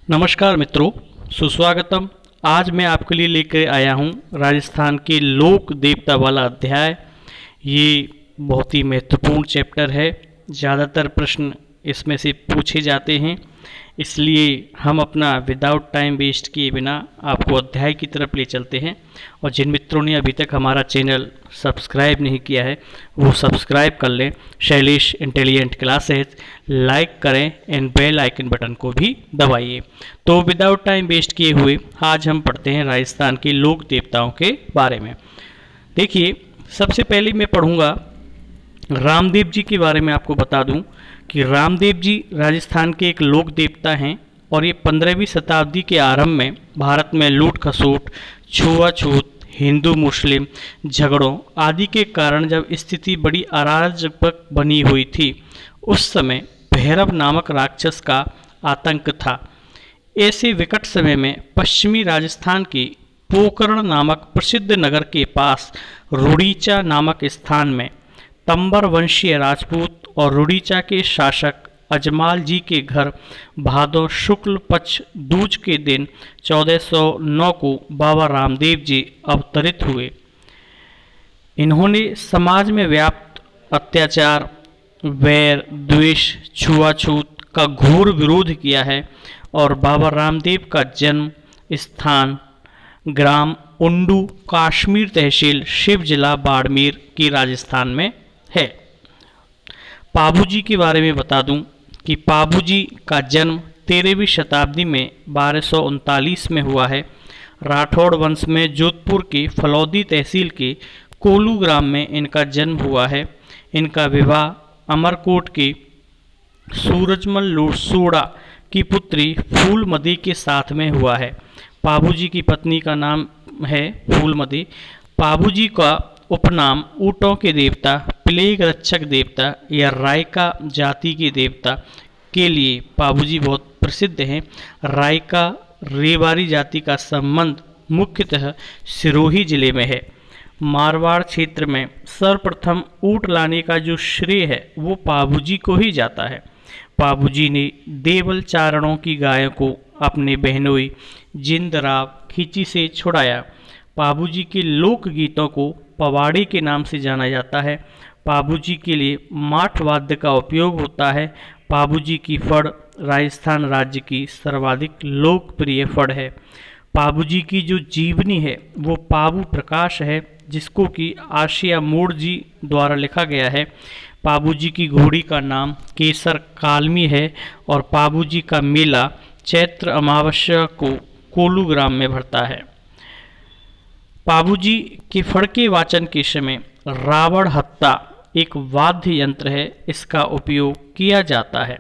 नमस्कार मित्रों, सुस्वागतम। आज मैं आपके लिए लेकर आया हूँ राजस्थान के लोक देवता वाला अध्याय। ये बहुत ही महत्वपूर्ण चैप्टर है। ज़्यादातर प्रश्न इसमें से पूछे जाते हैं, इसलिए हम अपना विदाउट टाइम वेस्ट किए बिना आपको अध्याय की तरफ ले चलते हैं। और जिन मित्रों ने अभी तक हमारा चैनल सब्सक्राइब नहीं किया है वो सब्सक्राइब कर लें। शैलेश इंटेलिजेंट क्लासेस लाइक करें एंड बेल आइकन बटन को भी दबाइए। तो विदाउट टाइम वेस्ट किए हुए आज हम पढ़ते हैं राजस्थान के लोक देवताओं के बारे में। देखिए, सबसे पहले मैं पढ़ूंगा रामदेव जी के बारे में। आपको बता दूं कि रामदेव जी राजस्थान के एक लोक देवता हैं और ये 15वीं शताब्दी के आरंभ में भारत में लूट खसोट, छुआछूत, हिंदू मुस्लिम झगड़ों आदि के कारण जब स्थिति बड़ी अराजक बनी हुई थी, उस समय भैरव नामक राक्षस का आतंक था। ऐसे विकट समय में पश्चिमी राजस्थान के पोकरण नामक प्रसिद्ध नगर के पास रुड़ीचा नामक स्थान में तंबर वंशीय राजपूत और रुड़ीचा के शासक अजमाल जी के घर भादो शुक्ल पक्ष दूज के दिन 1409 को बाबा रामदेव जी अवतरित हुए। इन्होंने समाज में व्याप्त अत्याचार, वैर, द्वेष, छुआछूत का घोर विरोध किया है और बाबा रामदेव का जन्म स्थान ग्राम उंडू, कश्मीर तहसील, शिव जिला बाड़मेर की राजस्थान में है। पाबूजी के बारे में बता दूं कि पाबूजी का जन्म 13वीं शताब्दी में 1239 में हुआ है। राठौड़ वंश में जोधपुर के फलौदी तहसील के कोलू ग्राम में इनका जन्म हुआ है। इनका विवाह अमरकोट के सूरजमल लोसोड़ा की पुत्री फूलमती के साथ में हुआ है। पाबूजी की पत्नी का नाम है फूलमती। पाबूजी का उपनाम ऊँटों के देवता, प्लेग रक्षक देवता या रायका जाति के देवता के लिए पाबूजी बहुत प्रसिद्ध हैं। रायका रेवारी जाति का संबंध मुख्यतः सिरोही जिले में है। मारवाड़ क्षेत्र में सर्वप्रथम ऊँट लाने का जो श्रेय है वो पाबूजी को ही जाता है। पाबूजी ने देवल चारणों की गायों को अपने बहनोई जिंदराव खींची से छुड़ाया। पाबूजी के लोक गीतों को पवाड़ी के नाम से जाना जाता है। पाबूजी के लिए माठ वाद्य का उपयोग होता है। पाबूजी की फड़ राजस्थान राज्य की सर्वाधिक लोकप्रिय फड़ है। पाबूजी की जो जीवनी है वो पाबू प्रकाश है, जिसको कि आशिया मोड़ जी द्वारा लिखा गया है। पाबूजी की घोड़ी का नाम केसर कालमी है और पाबूजी का मेला चैत्र अमावस्या को कोलू ग्राम में भरता है। पाबूजी के फड़के वाचन के समय रावण हत्ता एक वाद्य यंत्र है, इसका उपयोग किया जाता है।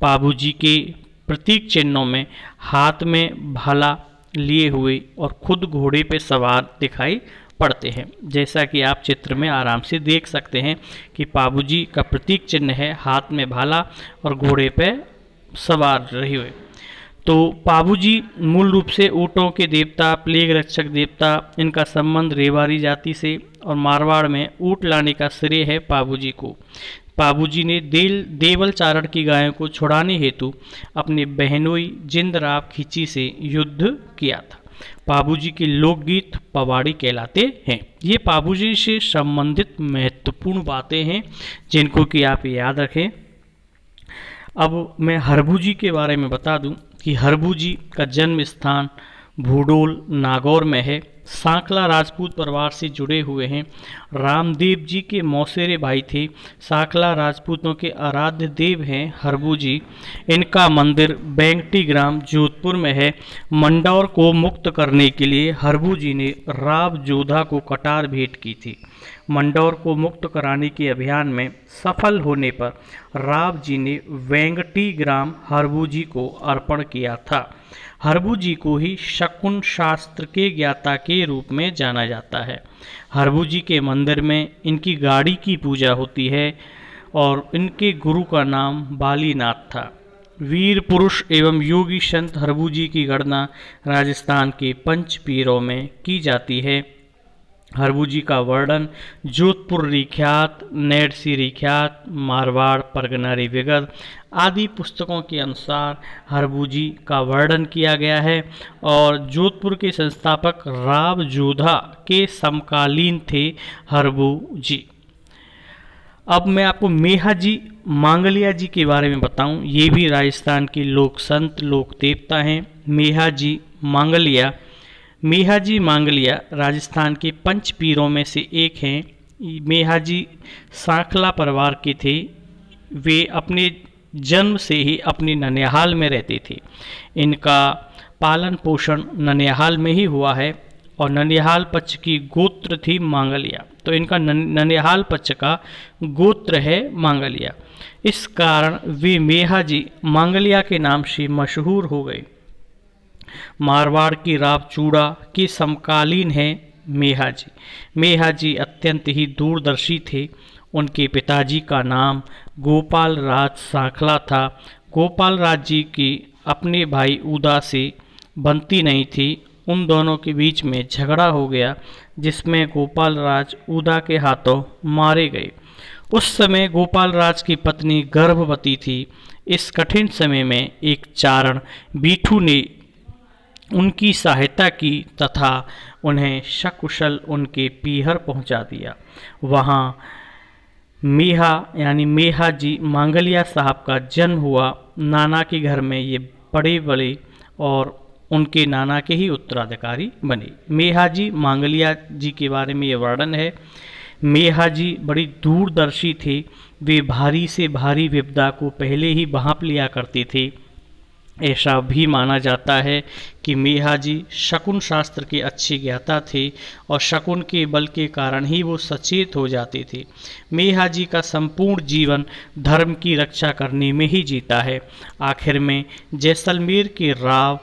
पाबूजी के प्रतीक चिन्हों में हाथ में भाला लिए हुए और खुद घोड़े पर सवार दिखाई पड़ते हैं। जैसा कि आप चित्र में आराम से देख सकते हैं कि पाबूजी का प्रतीक चिन्ह है हाथ में भाला और घोड़े पे सवार रहे हुए। तो पाबूजी मूल रूप से ऊँटों के देवता, प्लेग रक्षक देवता, इनका संबंध रेवारी जाति से और मारवाड़ में ऊँट लाने का श्रेय है पाबूजी को। पाबूजी ने देवल चारण की गायों को छुड़ाने हेतु अपने बहनोई जिंदराव खींची से युद्ध किया था। पाबूजी के लोकगीत पवाड़ी कहलाते हैं। ये पाबूजी से संबंधित महत्वपूर्ण बातें हैं जिनको कि आप याद रखें। अब मैं हरभूजी के बारे में बता दूं कि हरभूजी का जन्म स्थान भूडोल नागौर में है। सांकला राजपूत परिवार से जुड़े हुए हैं। रामदेव जी के मौसेरे भाई थे। सांकला राजपूतों के आराध्य देव हैं हरभूजी। इनका मंदिर बेंगटी ग्राम जोधपुर में है। मंडौर को मुक्त करने के लिए हरभूजी ने राव जोधा को कटार भेंट की थी। मंडौर को मुक्त कराने के अभियान में सफल होने पर राव जी ने वेंगटी ग्राम हरभूजी को अर्पण किया था। हरभूजी को ही शकुन शास्त्र के ज्ञाता के रूप में जाना जाता है। हरभूजी के मंदिर में इनकी गाड़ी की पूजा होती है और इनके गुरु का नाम बालीनाथ था। वीर पुरुष एवं योगी संत हरभूजी की गणना राजस्थान के पंच पीरों में की जाती है। हरबू जी का वर्णन जोधपुर रीख्यात, नैडसी रीख्यात, मारवाड़ परगना विगत आदि पुस्तकों के अनुसार हरबू जी का वर्णन किया गया है और जोधपुर के संस्थापक राव जोधा के समकालीन थे हरबू जी। अब मैं आपको मेहाजी मांगलिया जी के बारे में बताऊं। ये भी राजस्थान के लोक संत लोक देवता हैं। मेहाजी मांगलिया राजस्थान के पंच पीरों में से एक हैं। मेहाजी सांखला परिवार के थे। वे अपने जन्म से ही अपने ननिहाल में रहते थे। इनका पालन पोषण ननिहाल में ही हुआ है और ननिहाल पक्ष की गोत्र थी मांगलिया, तो इनका ननिहाल पक्ष का गोत्र है मांगलिया। इस कारण वे मेहाजी मांगलिया के नाम से मशहूर हो गए। मारवाड़ की राव चूड़ा के समकालीन है मेहाजी। मेहाजी अत्यंत ही दूरदर्शी थे। उनके पिताजी का नाम गोपाल राज सांखला था। गोपाल राज जी की अपने भाई उदा से बनती नहीं थी। उन दोनों के बीच में झगड़ा हो गया जिसमें गोपाल राज उदा के हाथों मारे गए। उस समय गोपाल राज की पत्नी गर्भवती थी। इस कठिन समय में एक चारण बीठू ने उनकी सहायता की तथा उन्हें सकुशल उनके पीहर पहुंचा दिया। वहां मेहाजी मांगलिया साहब का जन्म हुआ। नाना के घर में ये बड़े और उनके नाना के ही उत्तराधिकारी बने। मेहाजी मांगलिया जी के बारे में ये वर्णन है। मेहाजी बड़ी दूरदर्शी थे। वे भारी से भारी विपदा को पहले ही भांप लिया करते थे। ऐसा भी माना जाता है कि मेहाजी शकुन शास्त्र के अच्छे ज्ञाता थे और शकुन के बल के कारण ही वो सचेत हो जाते थे। मेहाजी का संपूर्ण जीवन धर्म की रक्षा करने में ही जीता है। आखिर में जैसलमेर के राव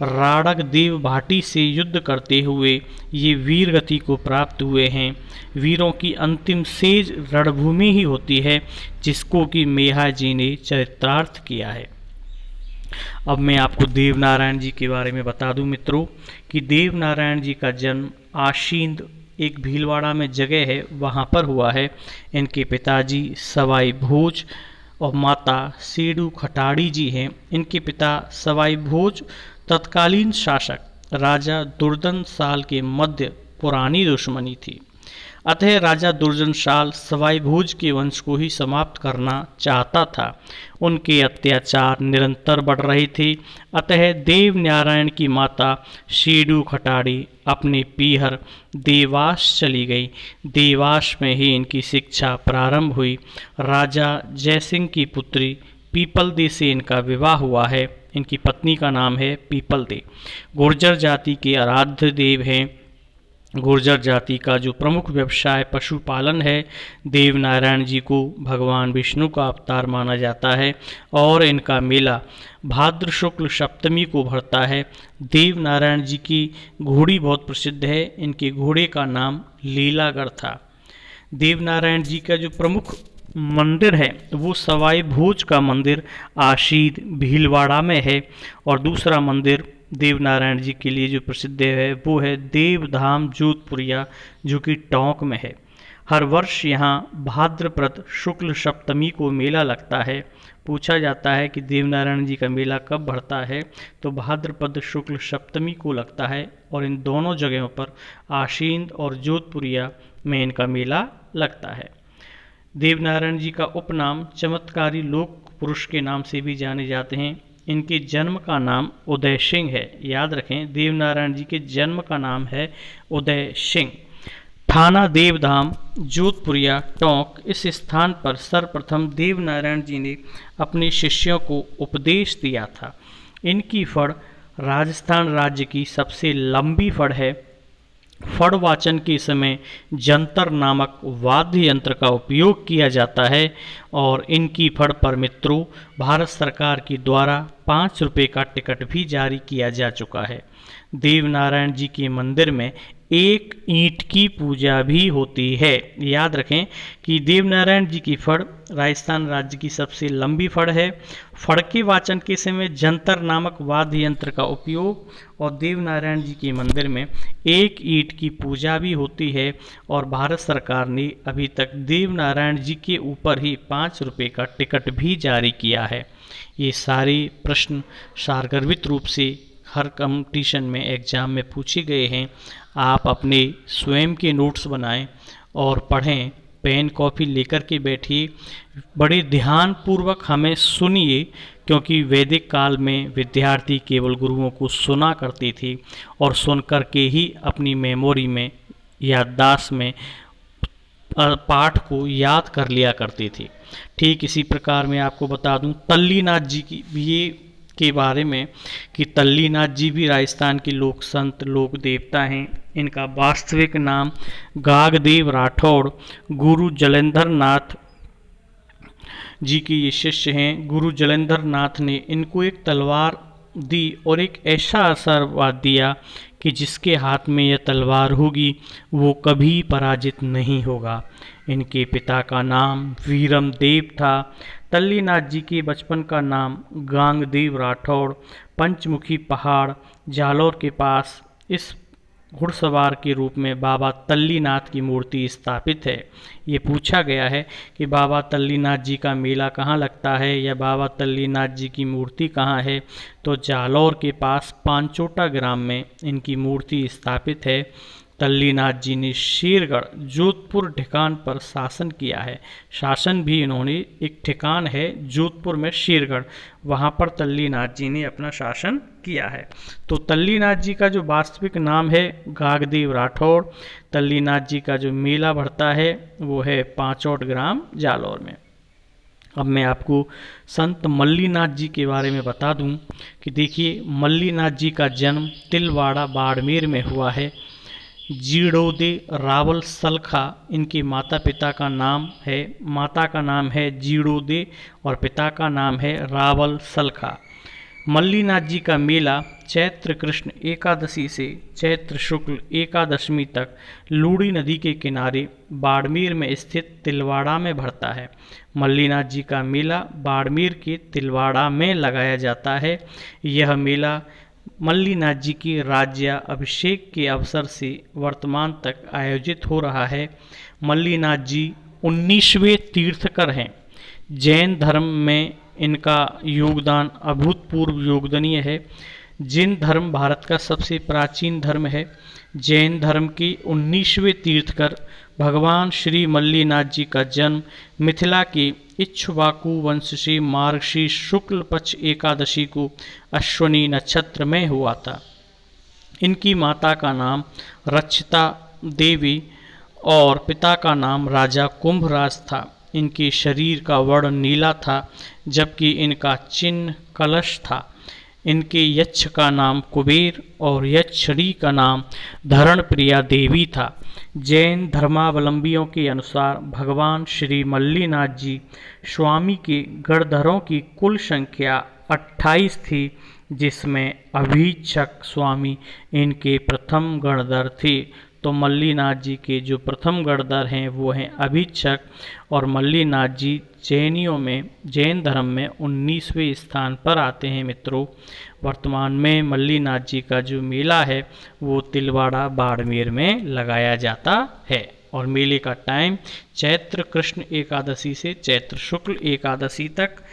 राड़क देव भाटी से युद्ध करते हुए ये वीर गति को प्राप्त हुए हैं। वीरों की अंतिम सेज रणभूमि ही होती है जिसको कि मेहाजी ने चरितार्थ किया है। अब मैं आपको देवनारायण जी के बारे में बता दूं मित्रों कि देवनारायण जी का जन्म आशींद एक भीलवाड़ा में जगह है वहाँ पर हुआ है। इनके पिताजी सवाई भोज और माता सेडू खटाड़ी जी हैं। इनके पिता सवाई भोज तत्कालीन शासक राजा दुर्जनशाल के मध्य पुरानी दुश्मनी थी। अतः राजा दुर्जनशाल सवाई भोज के वंश को ही समाप्त करना चाहता था। उनके अत्याचार निरंतर बढ़ रहे थे। अतः देवनारायण की माता शेडू खटाड़ी अपने पीहर देवास चली गई। देवास में ही इनकी शिक्षा प्रारंभ हुई। राजा जयसिंह की पुत्री पीपलदे से इनका विवाह हुआ है। इनकी पत्नी का नाम है पीपलदे। गुर्जर जाति के आराध्य देव हैं। गुर्जर जाति का जो प्रमुख व्यवसाय पशुपालन है। देवनारायण जी को भगवान विष्णु का अवतार माना जाता है और इनका मेला भाद्र शुक्ल सप्तमी को भरता है। देवनारायण जी की घोड़ी बहुत प्रसिद्ध है। इनके घोड़े का नाम लीलागढ़ था। देवनारायण जी का जो प्रमुख मंदिर है वो सवाई भोज का मंदिर आशीद भीलवाड़ा में है और दूसरा मंदिर देवनारायण जी के लिए जो प्रसिद्ध है वो है देवधाम जोधपुरिया जो कि टोंक में है। हर वर्ष यहाँ भाद्रपद शुक्ल सप्तमी को मेला लगता है। पूछा जाता है कि देवनारायण जी का मेला कब भरता है, तो भाद्रपद शुक्ल सप्तमी को लगता है और इन दोनों जगहों पर आशीन और जोधपुरिया में इनका मेला लगता है। देवनारायण जी का उपनाम चमत्कारी लोक पुरुष के नाम से भी जाने जाते हैं। इनके जन्म का नाम उदय सिंह है। याद रखें, देवनारायण जी के जन्म का नाम है उदय सिंह। थाना देवधाम जोधपुरिया टोंक, इस स्थान पर सर्वप्रथम देवनारायण जी ने अपने शिष्यों को उपदेश दिया था। इनकी फड़ राजस्थान राज्य की सबसे लंबी फड़ है। फड़ वाचन के समय जंतर नामक वाद्य यंत्र का उपयोग किया जाता है और इनकी फड़ पर मित्रों भारत सरकार के द्वारा 5 रुपये का टिकट भी जारी किया जा चुका है। देवनारायण जी के मंदिर में एक ईंट की पूजा भी होती है। याद रखें कि देवनारायण जी की फड़ राजस्थान राज्य की सबसे लंबी फड़ है। फड़ के वाचन के समय जंतर नामक वाद्य यंत्र का उपयोग और देवनारायण जी के मंदिर में एक ईंट की पूजा भी होती है। और भारत सरकार ने अभी तक देवनारायण जी के ऊपर ही 5 रुपये का टिकट भी जारी किया है। ये सारे प्रश्न सारगर्भित रूप से हर कंपटीशन में एग्ज़ाम में पूछे गए हैं। आप अपने स्वयं के नोट्स बनाएं और पढ़ें, पेन कॉपी लेकर के बैठिए, बड़े ध्यानपूर्वक हमें सुनिए, क्योंकि वैदिक काल में विद्यार्थी केवल गुरुओं को सुना करते थे और सुन कर के ही अपनी मेमोरी में, याददाश्त में पाठ को याद कर लिया करते थे। ठीक इसी प्रकार मैं आपको बता दूं तल्लीनाथ जी की ये के बारे में कि तल्लीनाथ जी भी राजस्थान के लोक संत लोक देवता हैं। इनका वास्तविक नाम गागदेव राठौड़ गुरु जलेंद्र नाथ जी के ये शिष्य हैं। गुरु जलेंद्र नाथ ने इनको एक तलवार दी और एक ऐसा आशीर्वाद दिया कि जिसके हाथ में यह तलवार होगी वो कभी पराजित नहीं होगा। इनके पिता का नाम वीरम देव था। तल्लीनाथ जी के बचपन का नाम गांगदेव राठौड़ पंचमुखी पहाड़ जालौर के पास इस घुड़सवार के रूप में बाबा तल्लीनाथ की मूर्ति स्थापित है। ये पूछा गया है कि बाबा तल्लीनाथ जी का मेला कहाँ लगता है या बाबा तल्लीनाथ जी की मूर्ति कहाँ है, तो जालौर के पास पांचोटा ग्राम में इनकी मूर्ति स्थापित है। तल्लीनाथ जी ने शेरगढ़ जोधपुर ठिकान पर शासन किया है। शासन भी इन्होंने एक ठिकान है जोधपुर में शेरगढ़, वहाँ पर तल्लीनाथ जी ने अपना शासन किया है। तो तल्लीनाथ जी का जो वास्तविक नाम है गागदेव राठौड़। तल्लीनाथ जी का जो मेला भरता है वो है पांचोट ग्राम जालौर में। अब मैं आपको संत मल्लीनाथ जी के बारे में बता दूं कि देखिए मल्लीनाथ जी का जन्म तिलवाड़ा बाड़मेर में हुआ है। जीड़ोदे रावल सलखा इनके माता पिता का नाम है। माता का नाम है जीड़ोदे और पिता का नाम है रावल सलखा। मल्लीनाथ जी का मेला चैत्र कृष्ण एकादशी से चैत्र शुक्ल एकादशमी तक लूड़ी नदी के किनारे बाड़मेर में स्थित तिलवाड़ा में भरता है। मल्लीनाथ जी का मेला बाड़मेर के तिलवाड़ा में लगाया जाता है। यह मेला मल्लीनाथ जी की राज्य अभिषेक के अवसर से वर्तमान तक आयोजित हो रहा है। मल्लीनाथ जी 19वें तीर्थकर हैं। जैन धर्म में इनका योगदान अभूतपूर्व योगदानीय है। जैन धर्म भारत का सबसे प्राचीन धर्म है। जैन धर्म के 19वें तीर्थकर भगवान श्री मल्लीनाथ जी का जन्म मिथिला के इक्ष्वाकु वंश से मार्गशीर्ष शुक्ल पक्ष एकादशी को अश्वनी नक्षत्र में हुआ था। इनकी माता का नाम रक्षिता देवी और पिता का नाम राजा कुंभराज था। इनके शरीर का वर्ण नीला था जबकि इनका चिन्ह कलश था। इनके यक्ष का नाम कुबेर और यक्षड़ी का नाम धरणप्रिया देवी था। जैन धर्मावलंबियों के अनुसार भगवान श्री मल्लीनाथ जी स्वामी के गणधरों की कुल संख्या 28 थी, जिसमें अभीक्षक स्वामी इनके प्रथम गणधर थे। तो मल्लीनाथ जी के जो प्रथम गणधर हैं वो हैं अभीक्षक, और मल्लीनाथ जी जैनियों में जैन धर्म में 19वें स्थान पर आते हैं। मित्रों, वर्तमान में मल्लीनाथ जी का जो मेला है वो तिलवाड़ा बाड़मेर में लगाया जाता है और मेले का टाइम चैत्र कृष्ण एकादशी से चैत्र शुक्ल एकादशी तक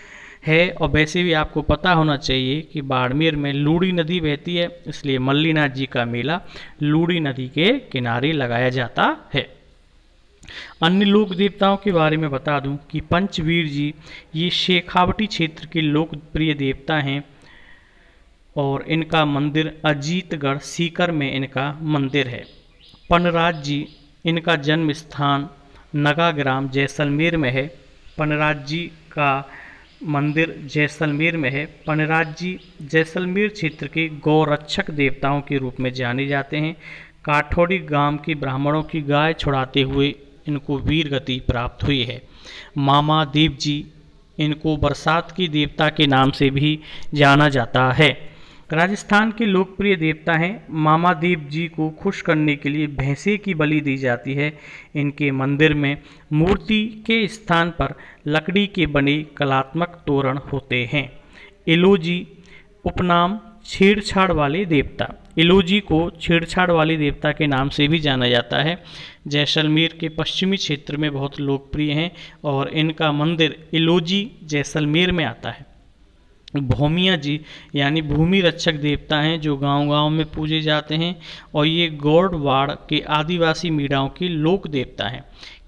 है। और वैसे भी आपको पता होना चाहिए कि बाड़मेर में लूड़ी नदी बहती है, इसलिए मल्लीनाथ जी का मेला लूड़ी नदी के किनारे लगाया जाता है। अन्य लोक देवताओं के बारे में बता दूं कि पंचवीर जी ये शेखावटी क्षेत्र के लोकप्रिय देवता हैं और इनका मंदिर अजीतगढ़ सीकर में इनका मंदिर है। पनराज जी इनका जन्म स्थान नगाग्राम जैसलमेर में है। पनराज जी का मंदिर जैसलमेर में है। पनराज जी जैसलमेर क्षेत्र के गौरक्षक देवताओं के रूप में जाने जाते हैं। काठौड़ी गांव के ब्राह्मणों की गाय छुड़ाते हुए इनको वीर गति प्राप्त हुई है। मामा देव जी इनको बरसात की देवता के नाम से भी जाना जाता है। राजस्थान के लोकप्रिय देवता हैं मामादेव जी को खुश करने के लिए भैंसे की बलि दी जाती है। इनके मंदिर में मूर्ति के स्थान पर लकड़ी के बने कलात्मक तोरण होते हैं। एलोजी उपनाम छेड़छाड़ वाले देवता। एलोजी को छेड़छाड़ वाले देवता के नाम से भी जाना जाता है। जैसलमेर के पश्चिमी क्षेत्र में बहुत लोकप्रिय हैं और इनका मंदिर एलोजी जैसलमेर में आता है। भौमिया जी यानी भूमि रक्षक देवता हैं जो गांव-गांव में पूजे जाते हैं और ये गौड़वाड़ के आदिवासी मीराओं के लोक देवता हैं।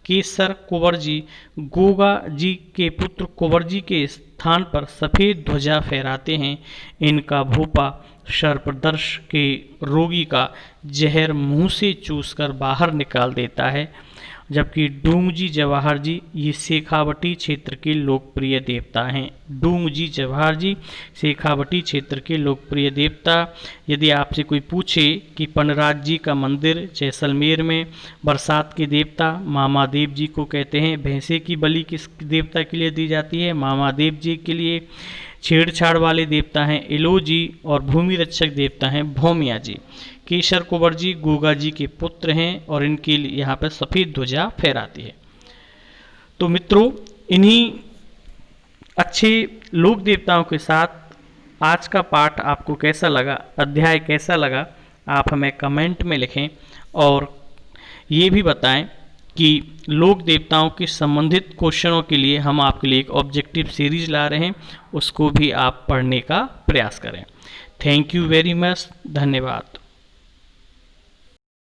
केसर कुंवर जी गोगा जी के पुत्र कुंवर जी के स्थान पर सफ़ेद ध्वजा फहराते हैं। इनका भोपा सर्पदंश के रोगी का जहर मुंह से चूसकर बाहर निकाल देता है। जबकि डूंगजी जवाहर जी ये शेखावटी क्षेत्र के लोकप्रिय देवता हैं। डूंगजी जवाहर जी शेखावटी क्षेत्र के लोकप्रिय देवता। यदि आपसे कोई पूछे कि पनराज जी का मंदिर जैसलमेर में बरसात के देवता मामादेव जी को कहते हैं। भैंसे की बलि किस देवता के लिए दी जाती है? मामादेव जी के लिए। छेड़छाड़ वाले देवता हैं एलोजी और भूमि रक्षक देवता हैं भौमिया जी। केसर कुंवर जी गोगा जी के पुत्र हैं और इनके लिए यहाँ पर सफ़ेद ध्वजा फहराती है। तो मित्रों, इन्हीं अच्छे लोक देवताओं के साथ आज का पाठ आपको कैसा लगा, अध्याय कैसा लगा, आप हमें कमेंट में लिखें और ये भी बताएं कि लोक देवताओं के संबंधित क्वेश्चनों के लिए हम आपके लिए एक ऑब्जेक्टिव सीरीज ला रहे हैं, उसको भी आप पढ़ने का प्रयास करें। Thank you very much. धन्यवाद।